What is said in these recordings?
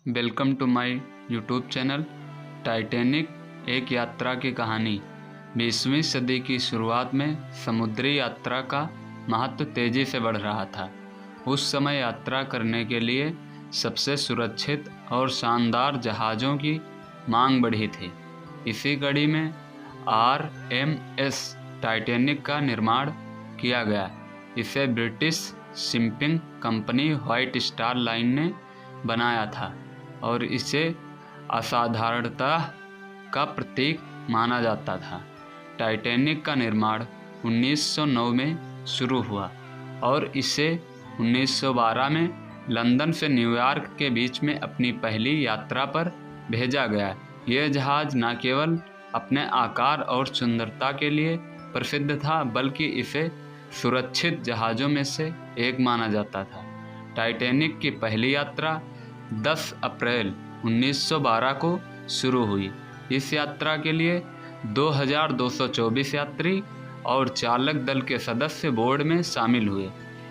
Welcome to my YouTube channel. Titanic एक यात्रा की कहानी। 20वीं सदी की शुरुआत में समुद्री यात्रा का महत्व तेज़ी से बढ़ रहा था। उस समय यात्रा करने के लिए सबसे सुरक्षित और शानदार जहाज़ों की मांग बढ़ी थी। इसी कड़ी में RMS टाइटैनिक का निर्माण किया गया। इसे British shipping company white star line ने बनाया था और इसे असाधारणता का प्रतीक माना जाता था। टाइटैनिक का निर्माण 1909 में शुरू हुआ और इसे 1912 में लंदन से न्यूयॉर्क के बीच में अपनी पहली यात्रा पर भेजा गया। यह जहाज़ न केवल अपने आकार और सुंदरता के लिए प्रसिद्ध था, बल्कि इसे सुरक्षित जहाज़ों में से एक माना जाता था। टाइटैनिक की पहली यात्रा 10 अप्रैल 1912 को शुरू हुई। इस यात्रा के लिए 2224 यात्री और चालक दल के सदस्य बोर्ड में शामिल हुए।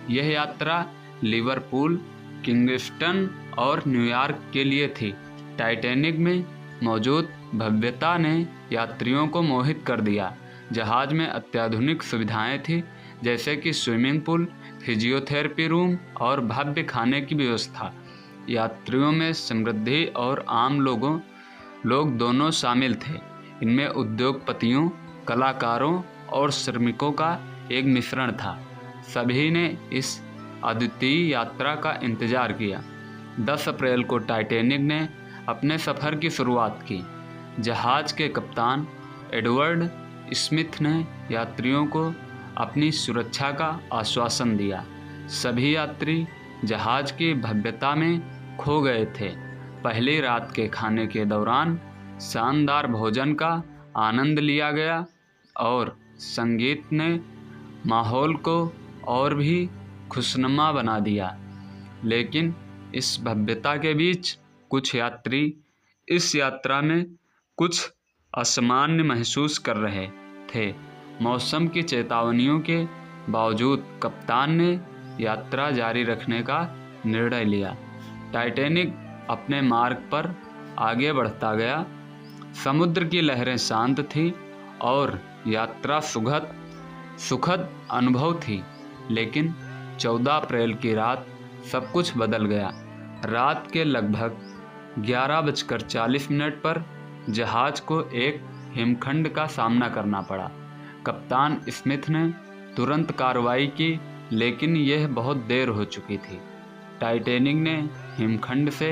यह यात्रा लिवरपूल, किंगस्टन और न्यूयॉर्क के लिए थी। टाइटैनिक में मौजूद भव्यता ने यात्रियों को मोहित कर दिया। जहाज़ में अत्याधुनिक सुविधाएं थीं, जैसे कि स्विमिंग पूल, फिजियोथेरेपी रूम और भव्य खाने की व्यवस्था। यात्रियों में समृद्धि और आम लोग दोनों शामिल थे। इनमें उद्योगपतियों, कलाकारों और श्रमिकों का एक मिश्रण था। सभी ने इस अद्वितीय यात्रा का इंतजार किया। 10 अप्रैल को टाइटैनिक ने अपने सफ़र की शुरुआत की। जहाज़ के कप्तान एडवर्ड स्मिथ ने यात्रियों को अपनी सुरक्षा का आश्वासन दिया। सभी यात्री जहाज़ की भव्यता में खो गए थे। पहली रात के खाने के दौरान शानदार भोजन का आनंद लिया गया और संगीत ने माहौल को और भी खुशनुमा बना दिया। लेकिन इस भव्यता के बीच कुछ यात्री इस यात्रा में कुछ असामान्य महसूस कर रहे थे। मौसम की चेतावनियों के बावजूद कप्तान ने यात्रा जारी रखने का निर्णय लिया। टाइटैनिक अपने मार्ग पर आगे बढ़ता गया। समुद्र की लहरें शांत थीं और यात्रा सुखद अनुभव थी। लेकिन 14 अप्रैल की रात सब कुछ बदल गया। रात के लगभग 11:40 पर जहाज़ को एक हिमखंड का सामना करना पड़ा। कप्तान स्मिथ ने तुरंत कार्रवाई की, लेकिन यह बहुत देर हो चुकी थी। टाइटैनिक ने हिमखंड से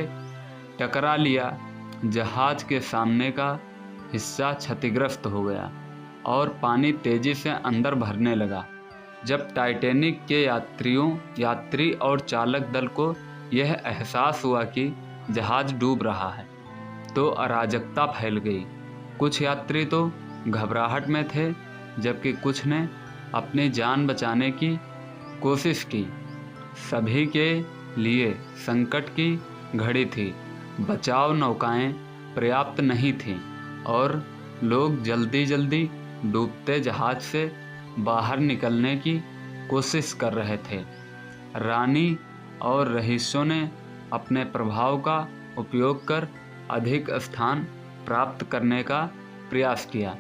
टकरा लिया। जहाज़ के सामने का हिस्सा क्षतिग्रस्त हो गया और पानी तेज़ी से अंदर भरने लगा। जब टाइटैनिक के यात्री और चालक दल को यह एहसास हुआ कि जहाज़ डूब रहा है, तो अराजकता फैल गई। कुछ यात्री तो घबराहट में थे, जबकि कुछ ने अपनी जान बचाने की कोशिश की। सभी के लिए संकट की घड़ी थी। बचाव नौकाएं पर्याप्त नहीं थीं और लोग जल्दी डूबते जहाज़ से बाहर निकलने की कोशिश कर रहे थे। रानी और रईसों ने अपने प्रभाव का उपयोग कर अधिक स्थान प्राप्त करने का प्रयास किया,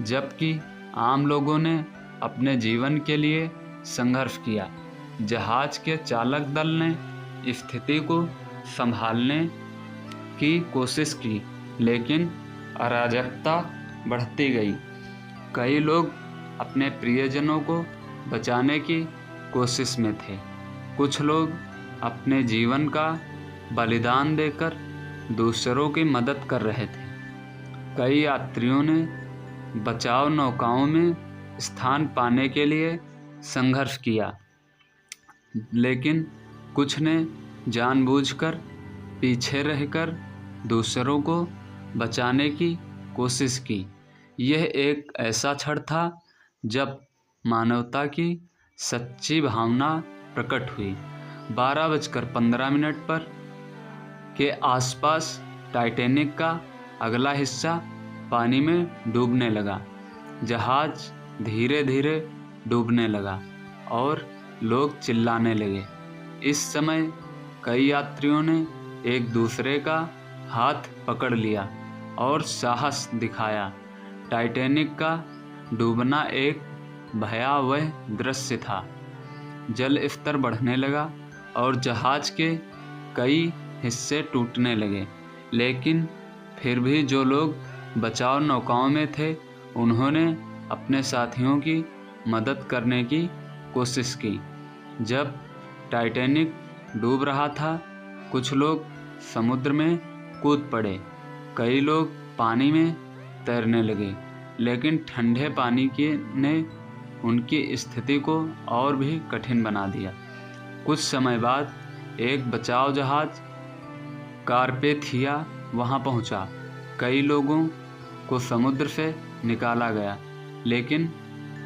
जबकि आम लोगों ने अपने जीवन के लिए संघर्ष किया। जहाज़ के चालक दल ने स्थिति को संभालने की कोशिश की, लेकिन अराजकता बढ़ती गई। कई लोग अपने प्रियजनों को बचाने की कोशिश में थे। कुछ लोग अपने जीवन का बलिदान देकर दूसरों की मदद कर रहे थे। कई यात्रियों ने बचाव नौकाओं में स्थान पाने के लिए संघर्ष किया, लेकिन कुछ ने जानबूझकर पीछे रहकर दूसरों को बचाने की कोशिश की। यह एक ऐसा क्षण था जब मानवता की सच्ची भावना प्रकट हुई। 12:15 पर के आसपास टाइटैनिक का अगला हिस्सा पानी में डूबने लगा। जहाज़ धीरे धीरे डूबने लगा और लोग चिल्लाने लगे। इस समय कई यात्रियों ने एक दूसरे का हाथ पकड़ लिया और साहस दिखाया। टाइटैनिक का डूबना एक भयावह दृश्य था। जल स्तर बढ़ने लगा और जहाज के कई हिस्से टूटने लगे, लेकिन फिर भी जो लोग बचाव नौकाओं में थे उन्होंने अपने साथियों की मदद करने की कोशिश की। जब टाइटैनिक डूब रहा था, कुछ लोग समुद्र में कूद पड़े, कई लोग पानी में तैरने लगे, लेकिन ठंडे पानी ने उनकी स्थिति को और भी कठिन बना दिया। कुछ समय बाद एक बचाव जहाज कारपेथिया वहां पहुंचा। कई लोगों को समुद्र से निकाला गया, लेकिन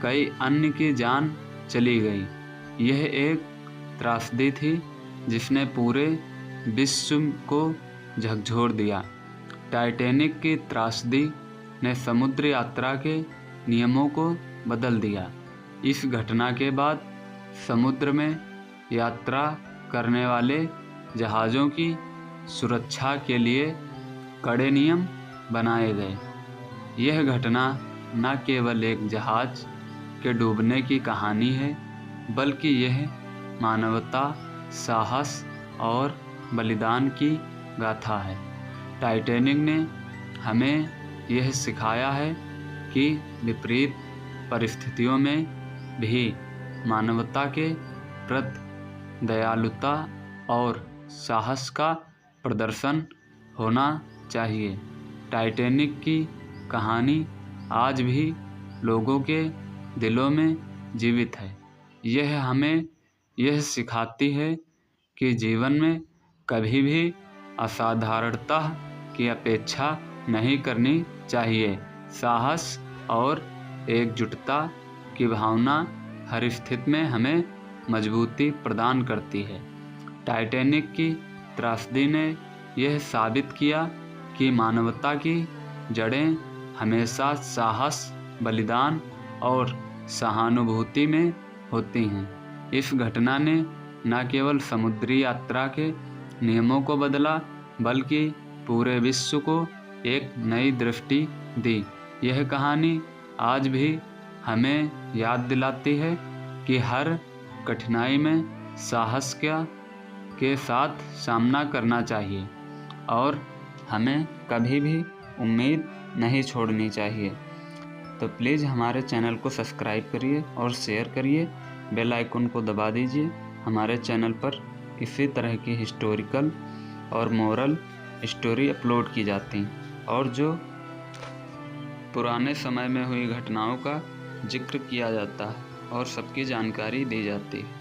कई अन्य की जान चली गई। यह एक त्रासदी थी जिसने पूरे विश्व को झकझोर दिया। टाइटैनिक की त्रासदी ने समुद्र यात्रा के नियमों को बदल दिया। इस घटना के बाद समुद्र में यात्रा करने वाले जहाज़ों की सुरक्षा के लिए कड़े नियम बनाए गए। यह घटना न केवल एक जहाज़ के डूबने की कहानी है, बल्कि यह मानवता, साहस और बलिदान की गाथा है। टाइटैनिक ने हमें यह सिखाया है कि विपरीत परिस्थितियों में भी मानवता के प्रति दयालुता और साहस का प्रदर्शन होना चाहिए। टाइटैनिक की कहानी आज भी लोगों के दिलों में जीवित है। यह हमें यह सिखाती है कि जीवन में कभी भी असाधारणता की अपेक्षा नहीं करनी चाहिए। साहस और एकजुटता की भावना हर स्थिति में हमें मजबूती प्रदान करती है। टाइटैनिक की त्रासदी ने यह साबित किया कि मानवता की जड़ें हमेशा साहस, बलिदान और सहानुभूति में होती हैं। इस घटना ने न केवल समुद्री यात्रा के नियमों को बदला, बल्कि पूरे विश्व को एक नई दृष्टि दी। यह कहानी आज भी हमें याद दिलाती है कि हर कठिनाई में साहस के साथ सामना करना चाहिए और हमें कभी भी उम्मीद नहीं छोड़नी चाहिए। तो प्लीज़ हमारे चैनल को सब्सक्राइब करिए और शेयर करिए, बेल आइकन को दबा दीजिए। हमारे चैनल पर इसी तरह की हिस्टोरिकल और मोरल स्टोरी अपलोड की जाती हैं और जो पुराने समय में हुई घटनाओं का जिक्र किया जाता है और सबकी जानकारी दी जाती है।